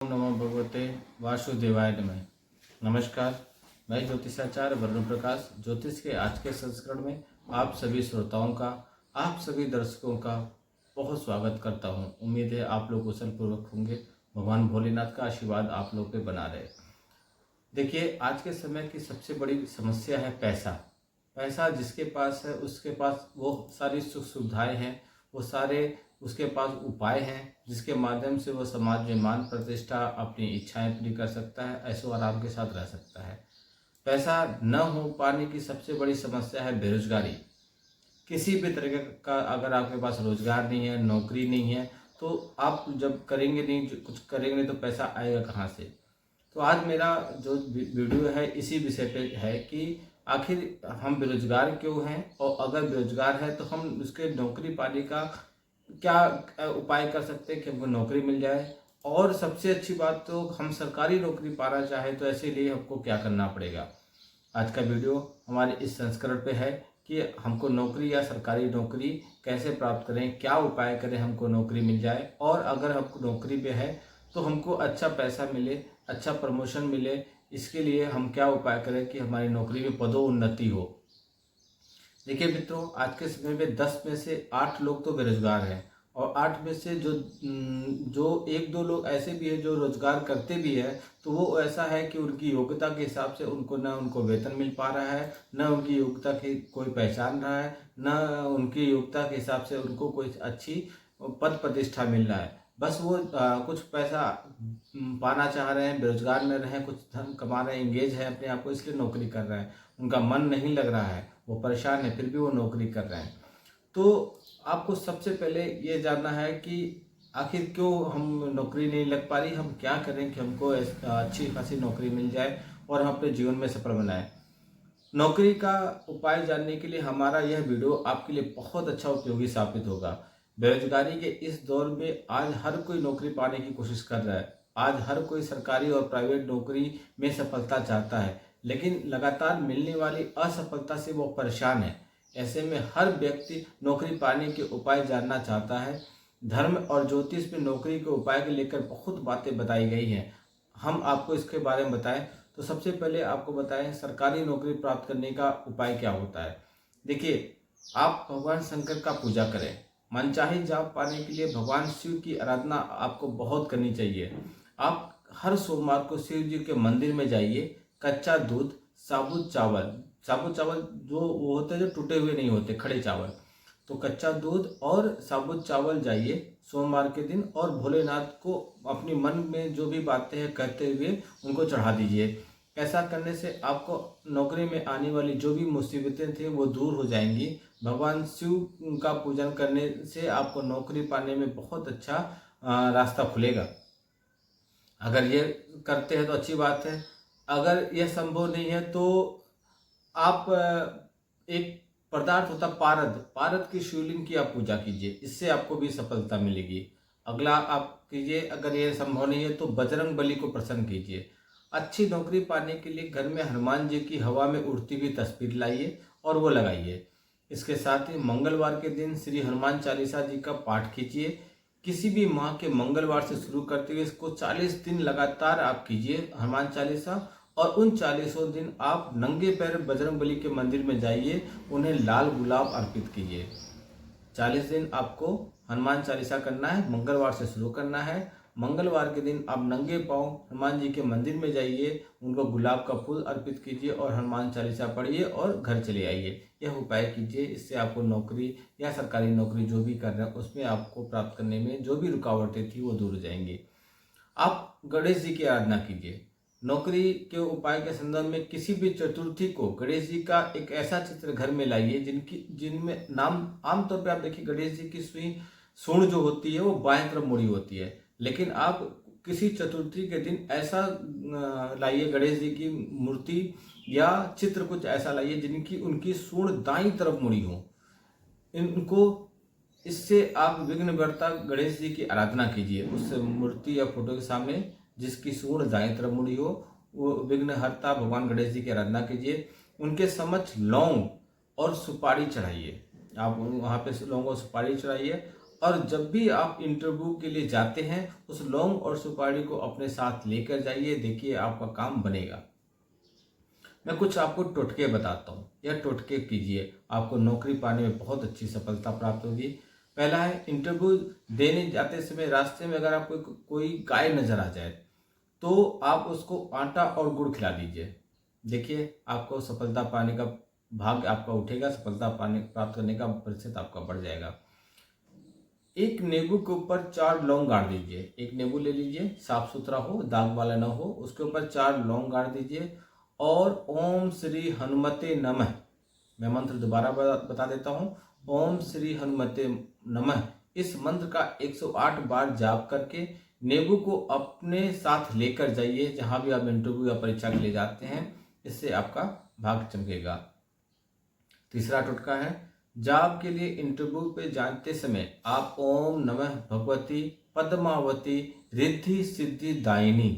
ओम नमो भगवते वासुदेवाय नमः। नमस्कार, मैं ज्योतिषाचार्य वरुण प्रकाश ज्योतिष के आज के संस्करण में आप सभी श्रोताओं का, आप सभी दर्शकों का बहुत स्वागत करता हूं। उम्मीद है आप लोग कुशल पूर्वक होंगे। भगवान भोलेनाथ का आशीर्वाद आप लोग पे बना रहे। देखिए, आज के समय की सबसे बड़ी समस्या है पैसा। पैसा जिसके पास है उसके पास वो सारी सुख सुविधाएं हैं, वो सारे उसके पास उपाय हैं जिसके माध्यम से वो समाज में मान प्रतिष्ठा, अपनी इच्छाएं पूरी कर सकता है, ऐशो आराम के साथ रह सकता है। पैसा न हो पाने की सबसे बड़ी समस्या है बेरोजगारी। किसी भी तरह का अगर आपके पास रोजगार नहीं है, नौकरी नहीं है, तो आप जब करेंगे नहीं, कुछ करेंगे नहीं, तो पैसा आएगा कहाँ से। तो आज मेरा जो वीडियो है इसी विषय पे है कि आखिर हम बेरोजगार क्यों हैं, और अगर बेरोजगार है तो हम उसके नौकरी पाने का क्या उपाय कर सकते हैं कि हमको नौकरी मिल जाए। और सबसे अच्छी बात, तो हम सरकारी नौकरी पाना चाहें तो ऐसे लिए हमको क्या करना पड़ेगा। आज का वीडियो हमारे इस संस्करण पे है कि हमको नौकरी या सरकारी नौकरी कैसे प्राप्त करें, क्या उपाय करें हमको नौकरी मिल जाए, और अगर हमको नौकरी पे है तो हमको अच्छा पैसा मिले, अच्छा प्रमोशन मिले। इसके लिए हम क्या उपाय करें कि हमारी नौकरी में पदोन्नति हो। देखिए मित्रों, आज के समय में 10 में से 8 लोग तो बेरोजगार हैं, और 8 में से जो एक दो लोग ऐसे भी हैं जो रोजगार करते भी हैं, तो वो ऐसा है कि उनकी योग्यता के हिसाब से उनको वेतन मिल पा रहा है, न उनकी योग्यता की कोई पहचान रहा है, न उनकी योग्यता के हिसाब से उनको कोई अच्छी पद प्रतिष्ठा मिल रहा है। बस वो कुछ पैसा पाना चाह रहे हैं, बेरोजगार में रहे, कुछ धन कमा रहे हैं, इंगेज है अपने आप को, इसलिए नौकरी कर रहे हैं। उनका मन नहीं लग रहा है, वो परेशान है, फिर भी वो नौकरी कर रहे हैं। तो आपको सबसे पहले ये जानना है कि आखिर क्यों हम नौकरी नहीं लग पा रही, हम क्या करें कि हमको अच्छी खासी नौकरी मिल जाए और हम अपने जीवन में सफल बनाएं। नौकरी का उपाय जानने के लिए हमारा यह वीडियो आपके लिए बहुत अच्छा उपयोगी साबित होगा। बेरोजगारी के इस दौर में आज हर कोई नौकरी पाने की कोशिश कर रहा है। आज हर कोई सरकारी और प्राइवेट नौकरी में सफलता चाहता है, लेकिन लगातार मिलने वाली असफलता से वो परेशान है। ऐसे में हर व्यक्ति नौकरी पाने के उपाय जानना चाहता है। धर्म और ज्योतिष में नौकरी के उपाय को लेकर बहुत बातें बताई गई हैं। हम आपको इसके बारे में बताएं तो सबसे पहले आपको बताएं सरकारी नौकरी प्राप्त करने का उपाय क्या होता है। देखिए, आप भगवान शंकर का पूजा करें। मनचाही जाप पाने के लिए भगवान शिव की आराधना आपको बहुत करनी चाहिए। आप हर सोमवार को शिव जी के मंदिर में जाइए। कच्चा दूध, साबुत चावल, साबुत चावल जो वो होते हैं जो टूटे हुए नहीं होते, खड़े चावल, तो कच्चा दूध और साबुत चावल जाइए सोमवार के दिन, और भोलेनाथ को अपनी मन में जो भी बातें हैं कहते हुए उनको चढ़ा दीजिए। ऐसा करने से आपको नौकरी में आने वाली जो भी मुसीबतें थी वो दूर हो जाएंगी। भगवान शिव का पूजन करने से आपको नौकरी पाने में बहुत अच्छा रास्ता खुलेगा। अगर ये करते हैं तो अच्छी बात है। अगर यह संभव नहीं है तो आप एक पदार्थ होता पारद, पारद की शिवलिंग की आप पूजा कीजिए, इससे आपको भी सफलता मिलेगी। अगला आप कीजिए, अगर ये संभव नहीं है तो बजरंग बली को प्रसन्न कीजिए। अच्छी नौकरी पाने के लिए घर में हनुमान जी की हवा में उड़ती हुई तस्वीर लाइए और वो लगाइए। इसके साथ ही मंगलवार के दिन श्री हनुमान चालीसा जी का पाठ कीजिए। किसी भी माह के मंगलवार से शुरू करते हुए इसको 40 दिन लगातार आप कीजिए हनुमान चालीसा, और उन 40 दिन आप नंगे पैर बजरंगबली के मंदिर में जाइए, उन्हें लाल गुलाब अर्पित कीजिए। 40 दिन आपको हनुमान चालीसा करना है, मंगलवार से शुरू करना है। मंगलवार के दिन आप नंगे पांव हनुमान जी के मंदिर में जाइए, उनको गुलाब का फूल अर्पित कीजिए और हनुमान चालीसा पढ़िए और घर चले आइए। यह उपाय कीजिए, इससे आपको नौकरी या सरकारी नौकरी जो भी कर रहे हैं उसमें आपको प्राप्त करने में जो भी रुकावटें थी वो दूर हो जाएंगी। आप गणेश जी की आराधना कीजिए। नौकरी के उपाय के संदर्भ में किसी भी चतुर्थी को गणेश जी का एक ऐसा चित्र घर में लाइए जिनमें नाम, आमतौर पे आप देखिए गणेश जी की सूंड जो होती है वो बाएं तरफ मुड़ी होती है, लेकिन आप किसी चतुर्थी के दिन ऐसा लाइए गणेश जी की मूर्ति या चित्र कुछ ऐसा लाइए जिनकी उनकी सूंड दाईं तरफ मुड़ी हो। इनको इससे आप विघ्नहर्ता गणेश जी की आराधना कीजिए। उस मूर्ति या फोटो के सामने जिसकी सूंड दाएं तरफ मुड़ी हो, वो विघ्नहर्ता भगवान गणेश जी की आराधना कीजिए। उनके समक्ष लौंग और सुपारी चढ़ाइए। आप वहाँ पे लौंग और सुपारी चढ़ाइए और जब भी आप इंटरव्यू के लिए जाते हैं उस लौंग और सुपारी को अपने साथ लेकर जाइए, देखिए आपका काम बनेगा। मैं कुछ आपको टोटके बताता हूँ, यह टोटके कीजिए, आपको नौकरी पाने में बहुत अच्छी सफलता प्राप्त होगी। पहला है, इंटरव्यू देने जाते समय रास्ते में अगर आपको कोई गाय नजर आ जाए तो आप उसको आटा और गुड़ खिला दीजिए। देखिए आपको सफलता पाने का भाग्य आपका उठेगा, सफलता पाने प्राप्त करने का प्रतिशत आपका बढ़ जाएगा। एक नींबू के ऊपर 4 लौंग गाड़ दीजिए। एक नींबू ले लीजिए, साफ सुथरा हो, दाग वाला ना हो, उसके ऊपर 4 लौंग गाड़ दीजिए और ओम श्री हनुमते नमः, मैं मंत्र दोबारा बता देता हूँ, ओम श्री हनुमते नमः, इस मंत्र का 108 बार जाप करके नींबू को अपने साथ लेकर जाइए जहां भी आप इंटरव्यू या परीक्षा के लिए जाते हैं, इससे आपका भाग्य चमकेगा। तीसरा टोटका है, जाप के लिए इंटरव्यू पे जाते समय आप ओम नमः भगवती पद्मावती रिद्धि सिद्धि दायिनी,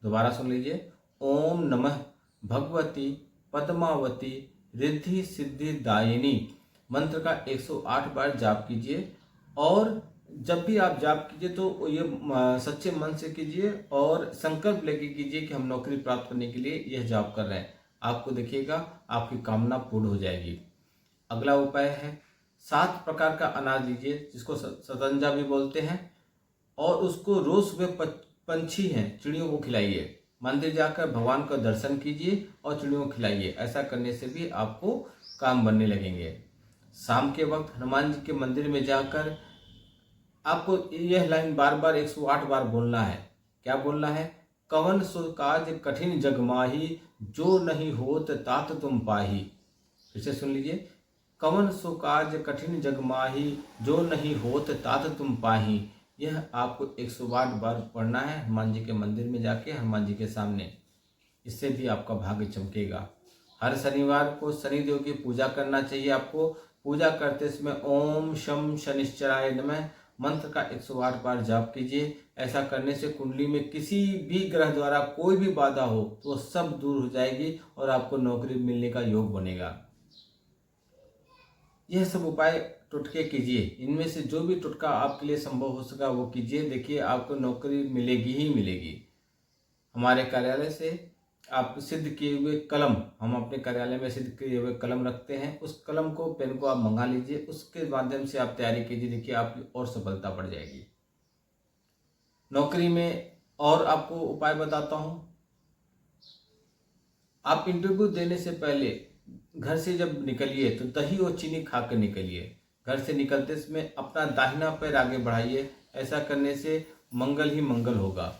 दोबारा सुन लीजिए, ओम नमः भगवती पद्मावती रिद्धि सिद्धि दायिनी मंत्र का 108 बार जाप कीजिए। और जब भी आप जाप कीजिए तो ये सच्चे मन से कीजिए और संकल्प लेके कीजिए कि हम नौकरी प्राप्त करने के लिए यह जाप कर रहे हैं। आपको देखिएगा आपकी कामना पूर्ण हो जाएगी। अगला उपाय है, 7 प्रकार का अनाज लीजिए जिसको सतंजा भी बोलते हैं, और उसको रोज सुबह पंछी हैं चिड़ियों को खिलाइए। मंदिर जाकर भगवान का दर्शन कीजिए और चिड़ियों को खिलाइए। ऐसा करने से भी आपको काम बनने लगेंगे। शाम के वक्त हनुमान जी के मंदिर में जाकर आपको यह लाइन बार बार 108 बार बोलना है। क्या बोलना है? कवन सो काज कठिन जग माही, जो नहीं होत तात तुम पाही। फिर से सुन लीजिए, कवन सो काज कठिन जग माही, जो नहीं होत तात तुम पाही। यह आपको 108 बार पढ़ना है हनुमान जी के मंदिर में जाके, हनुमान जी के सामने। इससे भी आपका भाग्य चमकेगा। हर शनिवार को शनिदेव की पूजा करना चाहिए आपको। पूजा करते समय ओम शम शनिश्चराय नमः मंत्र का 108 बार जाप कीजिए। ऐसा करने से कुंडली में किसी भी ग्रह द्वारा कोई भी बाधा हो तो सब दूर हो जाएगी और आपको नौकरी मिलने का योग बनेगा। यह सब उपाय टोटके कीजिए। इनमें से जो भी टोटका आपके लिए संभव हो सका वो कीजिए। देखिए आपको नौकरी मिलेगी ही मिलेगी। हमारे कार्यालय से आप सिद्ध किए हुए कलम, हम अपने कार्यालय में सिद्ध किए हुए कलम रखते हैं, उस कलम को पेन को आप मंगा लीजिए, उसके माध्यम से आप तैयारी कीजिए। देखिए आपकी और सफलता बढ़ जाएगी नौकरी में। और आपको उपाय बताता हूं, आप इंटरव्यू देने से पहले घर से जब निकलिए तो दही और चीनी खाकर निकलिए। घर से निकलते समय अपना दाहिना पैर आगे बढ़ाइए। ऐसा करने से मंगल ही मंगल होगा।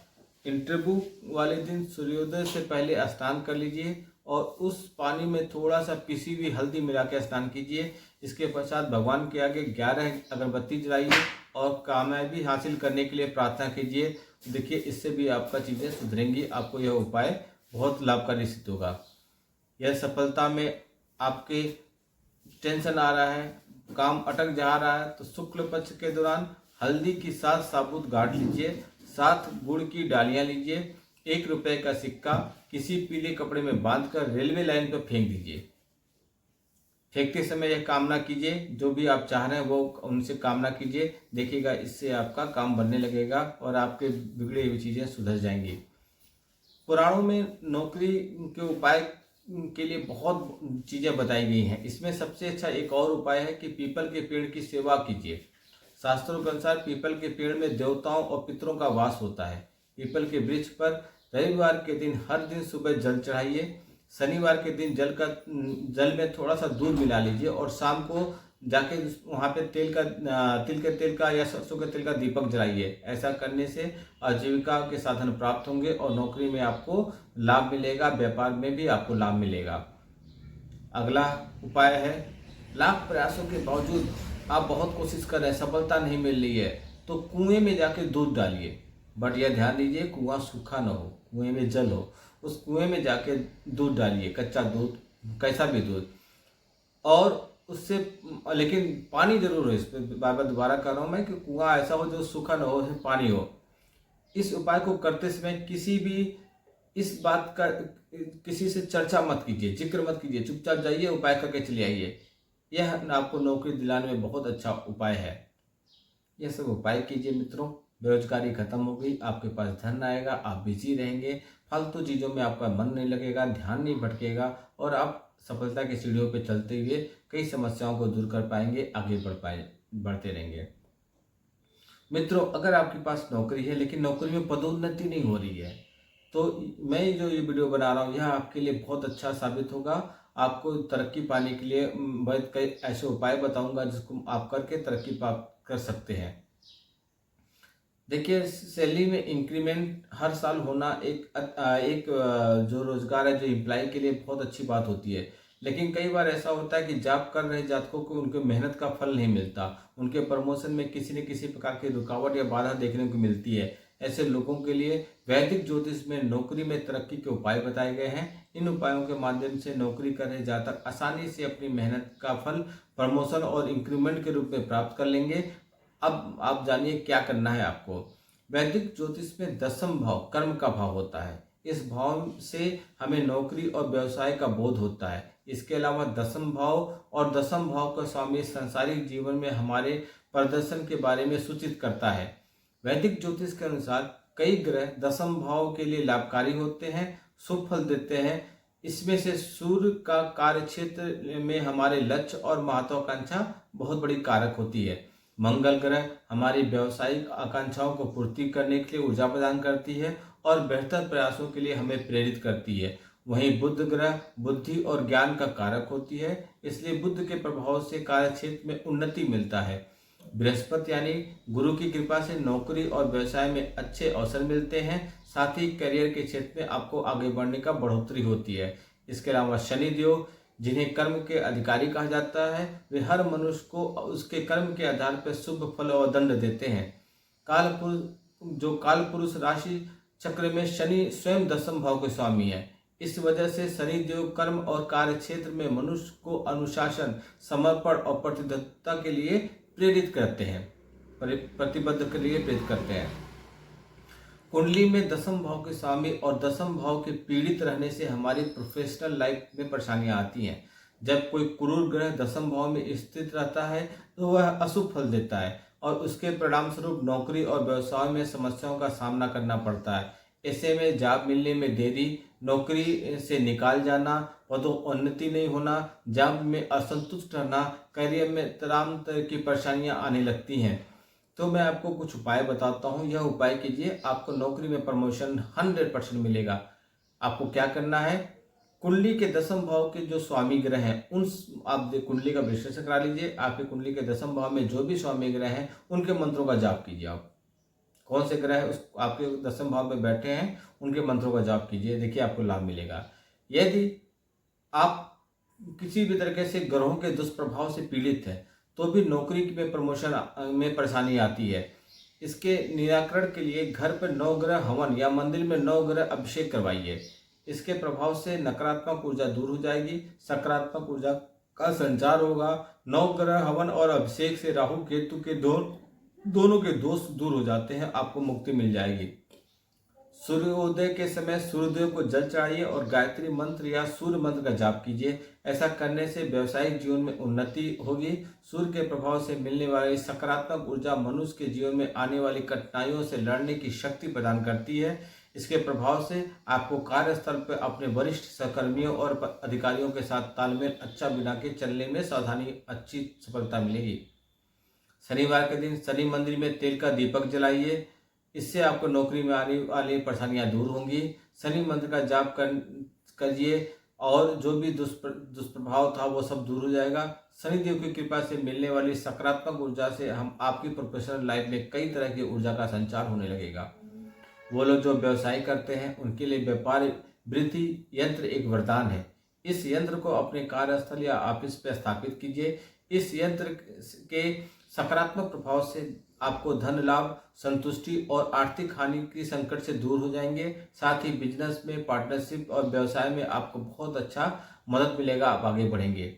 इंटरव्यू वाले दिन सूर्योदय से पहले स्नान कर लीजिए और उस पानी में थोड़ा सा पिसी हुई हल्दी मिला के स्नान कीजिए। इसके पश्चात भगवान के आगे 11 अगरबत्ती जलाइए और कामयाबी हासिल करने के लिए प्रार्थना कीजिए। देखिए इससे भी आपका चीज़ें सुधरेंगी। आपको यह उपाय बहुत लाभकारी सिद्ध होगा। यह सफलता में आपके टेंशन आ रहा है, काम अटक जा रहा है, तो शुक्ल पक्ष के दौरान हल्दी की 7 साबुत गांठ लीजिए, 7 गुड़ की डालियां लीजिए, 1 रुपए का सिक्का किसी पीले कपड़े में बांधकर रेलवे लाइन पर फेंक दीजिए। फेंकते समय यह कामना कीजिए, जो भी आप चाह रहे हैं वो उनसे कामना कीजिए। देखिएगा इससे आपका काम बनने लगेगा और आपके बिगड़े हुई चीज़ें सुधर जाएंगी। पुराणों में नौकरी के उपाय के लिए बहुत चीज़ें बताई गई हैं। इसमें सबसे अच्छा एक और उपाय है कि पीपल के पेड़ की सेवा कीजिए। शास्त्रों के अनुसार पीपल के पेड़ में देवताओं और पितरों का वास होता है। पीपल के वृक्ष पर रविवार के दिन हर दिन सुबह जल चढ़ाइए। शनिवार के दिन जल में थोड़ा सा दूध मिला लीजिए और शाम को जाके वहाँ पे तिल के तेल का या सरसों के तेल का दीपक जलाइए। ऐसा करने से आजीविका के साधन प्राप्त होंगे और नौकरी में आपको लाभ मिलेगा, व्यापार में भी आपको लाभ मिलेगा। अगला उपाय है, लाख प्रयासों के बावजूद आप बहुत कोशिश कर रहे हैं, सफलता नहीं मिल रही है, तो कुएं में जाके दूध डालिए। बट यह ध्यान दीजिए कुआं सूखा न हो, कुएं में जल हो। उस कुएं में जाके दूध डालिए, कच्चा दूध, कैसा भी दूध, और उससे लेकिन पानी जरूर हो। इस पर बार बार दोबारा कर रहा हूँ मैं कि कुआं ऐसा हो जो सूखा न हो, उसमें पानी हो। इस उपाय को करते समय किसी भी इस बात का किसी से चर्चा मत कीजिए, जिक्र मत कीजिए, चुपचाप जाइए, उपाय करके चले आइए। यह आपको नौकरी दिलाने में बहुत अच्छा उपाय है। यह सब उपाय कीजिए मित्रों। बेरोजगारी खत्म हो गई, आपके पास धन आएगा, आप बिजी रहेंगे, फालतू चीज़ों में आपका मन नहीं लगेगा, ध्यान नहीं भटकेगा और आप सफलता की सीढ़ियों पर चलते हुए कई समस्याओं को दूर कर पाएंगे, आगे बढ़ते रहेंगे। मित्रों, अगर आपके पास नौकरी है लेकिन नौकरी में पदोन्नति नहीं हो रही है, तो मैं जो ये वीडियो बना रहा हूँ यह आपके लिए बहुत अच्छा साबित होगा। आपको तरक्की पाने के लिए मैं कई ऐसे उपाय बताऊंगा जिसको आप करके तरक्की प्राप्त कर सकते हैं। देखिए, सैलरी में इंक्रीमेंट हर साल होना एक जो रोजगार है, जो एम्प्लॉय के लिए बहुत अच्छी बात होती है। लेकिन कई बार ऐसा होता है कि जॉब कर रहे जातकों को उनके मेहनत का फल नहीं मिलता, उनके प्रमोशन में किसी न किसी प्रकार की रुकावट या बाधा देखने को मिलती है। ऐसे लोगों के लिए वैदिक ज्योतिष में नौकरी में तरक्की के उपाय बताए गए हैं। इन उपायों के माध्यम से नौकरी कर रहे जातक आसानी से अपनी मेहनत का फल प्रमोशन और इंक्रीमेंट के रूप में प्राप्त कर लेंगे। अब आप जानिए क्या करना है आपको। वैदिक ज्योतिष में दसम भाव कर्म का भाव होता है। इस भाव से हमें नौकरी और व्यवसाय का बोध होता है। इसके अलावा दसम भाव और दसम भाव का स्वामी सांसारिक जीवन में हमारे प्रदर्शन के बारे में सूचित करता है। वैदिक ज्योतिष के अनुसार कई ग्रह दसम भाव के लिए लाभकारी होते हैं, शुभ फल देते हैं। इसमें से सूर्य का कार्य क्षेत्र में हमारे लक्ष्य और महत्वाकांक्षा बहुत बड़ी कारक होती है। मंगल ग्रह हमारी व्यावसायिक आकांक्षाओं को पूर्ति करने के लिए ऊर्जा प्रदान करती है और बेहतर प्रयासों के लिए हमें प्रेरित करती है। वहीं बुध ग्रह बुद्धि और ज्ञान का कारक होती है, इसलिए बुध के प्रभाव से कार्य क्षेत्र में उन्नति मिलता है। बृहस्पति यानी गुरु की कृपा से नौकरी और व्यवसाय में अच्छे अवसर मिलते हैं, साथ ही करियर के क्षेत्र में आपको आगे बढ़ने का बढ़ोतरी होती है। इसके अलावा शनिदेव, जिन्हें कर्म के अधिकारी कहा जाता है, वे हर मनुष्य को उसके कर्म के आधार पर शुभ फल और दंड देते हैं। काल पुरुष राशि चक्र में शनि स्वयं दसम भाव के स्वामी है। इस वजह से शनिदेव कर्म और कार्य क्षेत्र में मनुष्य को अनुशासन, समर्पण और प्रतिबद्धता के लिए प्रेरित करते हैं, प्रतिबद्ध के लिए प्रेरित करते हैं। कुंडली में दसम भाव के स्वामी और दसम भाव के पीड़ित रहने से हमारी प्रोफेशनल लाइफ में परेशानियां आती हैं। जब कोई क्रूर ग्रह दसम भाव में स्थित रहता है तो वह अशुभ फल देता है और उसके परिणाम स्वरूप नौकरी और व्यवसाय में समस्याओं का सामना करना पड़ता है। ऐसे में जॉब मिलने में देरी, नौकरी से निकाल जाना, पदोन्नति नहीं होना, जॉब में असंतुष्ट रहना, करियर में तमाम तरह की परेशानियां आने लगती हैं। तो मैं आपको कुछ उपाय बताता हूँ, यह उपाय कीजिए, आपको नौकरी में प्रमोशन 100% मिलेगा। आपको क्या करना है, कुंडली के दसम भाव के जो स्वामी ग्रह हैं उन आप कुंडली का विश्लेषण करा लीजिए। आपके कुंडली के दसम भाव में जो भी स्वामी ग्रह हैं उनके मंत्रों का जाप कीजिए। आप कौन से ग्रह उस आपके दसम भाव में बैठे हैं उनके मंत्रों का जाप कीजिए, देखिए आपको लाभ मिलेगा। यदि आप किसी भी तरीके से ग्रहों के दुष्प्रभाव से पीड़ित है तो भी नौकरी में प्रमोशन में परेशानी आती है। इसके निराकरण के लिए घर पर 9 ग्रह हवन या मंदिर में 9 ग्रह अभिषेक करवाइए। इसके प्रभाव से नकारात्मक ऊर्जा दूर हो जाएगी, सकारात्मक ऊर्जा का संचार होगा। 9 ग्रह हवन और अभिषेक से राहु केतु के दोनों के दोष दूर हो जाते हैं, आपको मुक्ति मिल जाएगी। सूर्योदय के समय सूर्यदेव को जल चढ़ाइए और गायत्री मंत्र या सूर्य मंत्र का जाप कीजिए। ऐसा करने से व्यवसायिक जीवन में उन्नति होगी। सूर्य के प्रभाव से मिलने वाली सकारात्मक ऊर्जा मनुष्य के जीवन में आने वाली कठिनाइयों से लड़ने की शक्ति प्रदान करती है। इसके प्रभाव से आपको कार्यस्थल पर अपने वरिष्ठ सहकर्मियों और अधिकारियों के साथ तालमेल अच्छा बना के चलने में सावधानी अच्छी सफलता मिलेगी। शनिवार के दिन शनि मंदिर में तेल का दीपक जलाइए, इससे आपको नौकरी में आने वाली परेशानियां दूर होंगी। शनि मंत्र का जाप करिए और जो भी दुष्प्रभाव था वो सब दूर हो जाएगा। शनिदेव की कृपा से मिलने वाली सकारात्मक ऊर्जा से हम आपकी प्रोफेशनल लाइफ में कई तरह की ऊर्जा का संचार होने लगेगा। वो लोग जो व्यवसाय करते हैं उनके लिए व्यापार वृद्धि यंत्र एक वरदान है। इस यंत्र को अपने कार्यस्थल या ऑफिस पर स्थापित कीजिए। इस यंत्र के सकारात्मक प्रभाव से आपको धन लाभ, संतुष्टि और आर्थिक हानि की संकट से दूर हो जाएंगे। साथ ही बिजनेस में, पार्टनरशिप और व्यवसाय में आपको बहुत अच्छा मदद मिलेगा, आप आगे बढ़ेंगे।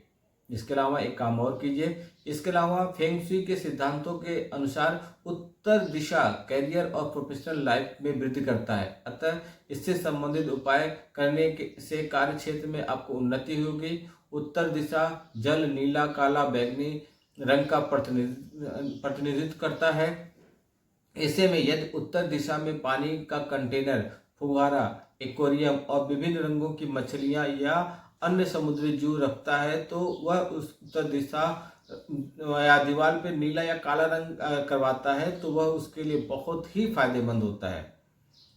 इसके अलावा एक काम और कीजिए, इसके अलावा फेंग शुई के सिद्धांतों के अनुसार उत्तर दिशा करियर और प्रोफेशनल लाइफ में वृद्धि करता है। अतः इससे संबंधित उपाय करने से कार्य क्षेत्र में आपको उन्नति होगी। उत्तर दिशा जल नीला, काला, बैंगनी रंग का प्रतिनिधित्व करता है। ऐसे में यदि उत्तर दिशा में पानी का कंटेनर, फुव्वारा, एक्वेरियम और विभिन्न रंगों की मछलियां या अन्य समुद्री जीव रखता है तो वह उस उत्तर दिशा या दीवार पे नीला या काला रंग करवाता है तो वह उसके लिए बहुत ही फायदेमंद होता है।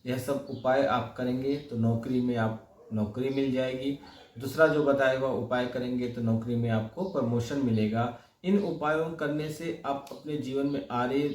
यह सब उपाय आप करेंगे तो नौकरी में आप नौकरी मिल जाएगी। दूसरा जो बताया हुआ उपाय करेंगे तो नौकरी में आपको प्रमोशन मिलेगा। इन उपायों करने से आप अपने जीवन में आ रही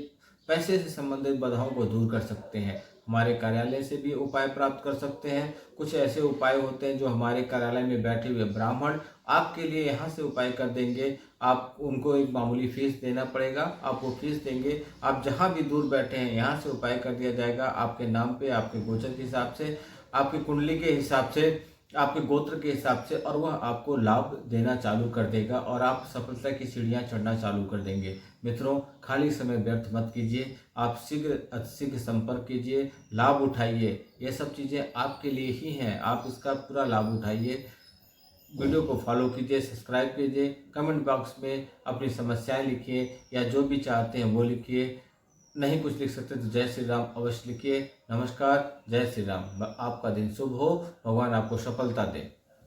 पैसे से संबंधित बाधाओं को दूर कर सकते हैं। हमारे कार्यालय से भी उपाय प्राप्त कर सकते हैं। कुछ ऐसे उपाय होते हैं जो हमारे कार्यालय में बैठे हुए ब्राह्मण आपके लिए यहाँ से उपाय कर देंगे। आप उनको एक मामूली फीस देना पड़ेगा, आप वो फीस देंगे, आप जहाँ भी दूर बैठे हैं यहाँ से उपाय कर दिया जाएगा। आपके नाम पे, आपके गोचर के हिसाब से, आपकी कुंडली के हिसाब से, आपके गोत्र के हिसाब से, और वह आपको लाभ देना चालू कर देगा और आप सफलता की सीढ़ियाँ चढ़ना चालू कर देंगे। मित्रों, खाली समय व्यर्थ मत कीजिए, आप शीघ्र अतिशीघ्र संपर्क कीजिए, लाभ उठाइए। ये सब चीज़ें आपके लिए ही हैं, आप इसका पूरा लाभ उठाइए। वीडियो को फॉलो कीजिए, सब्सक्राइब कीजिए, कमेंट बॉक्स में अपनी समस्याएं लिखिए या जो भी चाहते हैं वो लिखिए। नहीं कुछ लिख सकते तो जय श्री राम अवश्य लिखिए। नमस्कार, जय श्री राम। आपका दिन शुभ हो, भगवान आपको सफलता दे।